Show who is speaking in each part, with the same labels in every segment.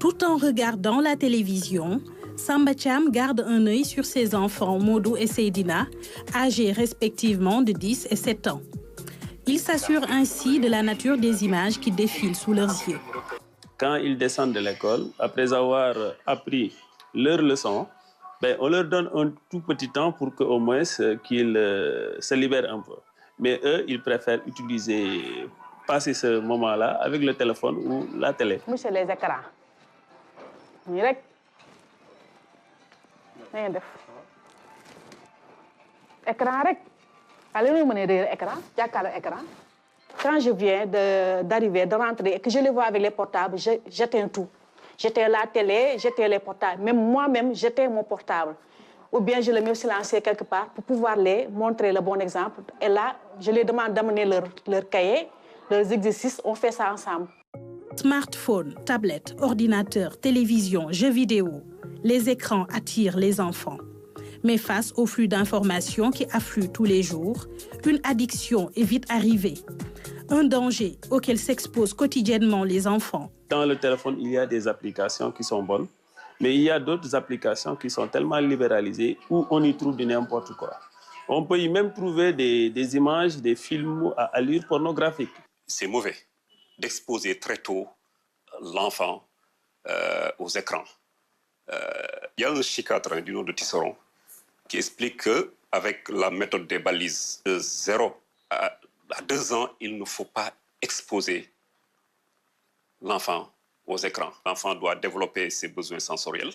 Speaker 1: Tout en regardant la télévision, Samba Thiam garde un œil sur ses enfants Modou et Seydina, âgés respectivement de 10 et 7 ans. Il s'assure ainsi de la nature des images qui défilent sous leurs yeux.
Speaker 2: Quand ils descendent de l'école, après avoir appris leurs leçons, on leur donne un tout petit temps pour qu'au moins qu'ils se libèrent un peu. Mais eux, ils préfèrent passer ce moment-là avec le téléphone ou la télé.
Speaker 3: Monsieur les écrans. Quand je viens d'arriver, de rentrer et que je les vois avec les portables, j'éteins tout. J'éteins la télé, j'éteins les portables. Même moi-même, j'éteins mon portable. Ou bien je le mets silencieux quelque part pour pouvoir les montrer le bon exemple. Et là, je les demande d'amener leur cahier, leurs exercices, on fait ça ensemble.
Speaker 1: Smartphone, tablette, ordinateur, télévision, jeux vidéo, les écrans attirent les enfants. Mais face au flux d'informations qui affluent tous les jours, une addiction est vite arrivée. Un danger auquel s'exposent quotidiennement les enfants.
Speaker 2: Dans le téléphone, il y a des applications qui sont bonnes, mais il y a d'autres applications qui sont tellement libéralisées où on y trouve de n'importe quoi. On peut y même trouver des images, des films à allure pornographique.
Speaker 4: C'est mauvais d'exposer très tôt l'enfant aux écrans. Il y a un psychiatre du nom de Tisseron qui explique qu'avec la méthode des balises de 0 à 2 ans, il ne faut pas exposer l'enfant aux écrans. L'enfant doit développer ses besoins sensoriels,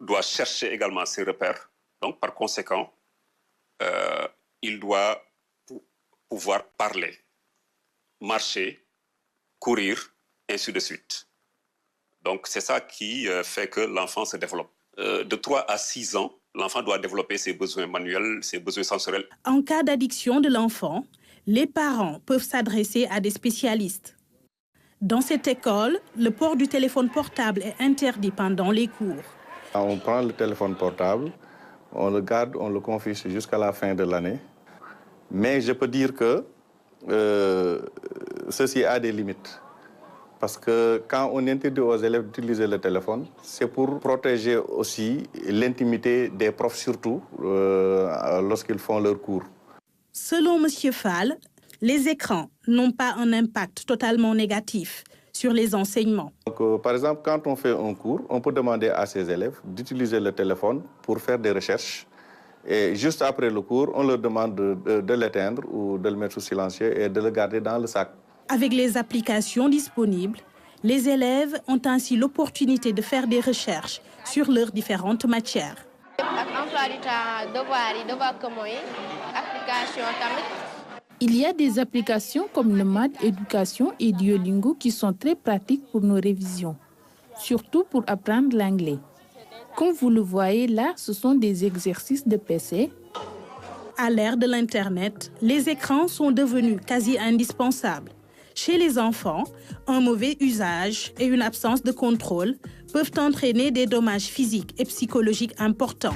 Speaker 4: doit chercher également ses repères. Donc, par conséquent, il doit pouvoir parler, marcher, courir, ainsi de suite. Donc, c'est ça qui fait que l'enfant se développe. De 3 à 6 ans, l'enfant doit développer ses besoins manuels, ses besoins sensoriels.
Speaker 1: En cas d'addiction de l'enfant, les parents peuvent s'adresser à des spécialistes. Dans cette école, le port du téléphone portable est interdit pendant les cours.
Speaker 5: On prend le téléphone portable, on le garde, on le confie jusqu'à la fin de l'année. Mais je peux dire que ceci a des limites. Parce que quand on interdit aux élèves d'utiliser le téléphone, c'est pour protéger aussi l'intimité des profs, surtout lorsqu'ils font leurs cours.
Speaker 1: Selon M. Fall, les écrans n'ont pas un impact totalement négatif sur les enseignements.
Speaker 5: Donc, par exemple, quand on fait un cours, on peut demander à ses élèves d'utiliser le téléphone pour faire des recherches. Et juste après le cours, on leur demande de l'éteindre ou de le mettre sous silencieux et de le garder dans le sac.
Speaker 1: Avec les applications disponibles, les élèves ont ainsi l'opportunité de faire des recherches sur leurs différentes matières.
Speaker 6: Il y a des applications comme le Math Éducation et Duolingo qui sont très pratiques pour nos révisions, surtout pour apprendre l'anglais. Comme vous le voyez là, ce sont des exercices de PC.
Speaker 1: À l'ère de l'Internet, les écrans sont devenus quasi indispensables. Chez les enfants, un mauvais usage et une absence de contrôle peuvent entraîner des dommages physiques et psychologiques importants.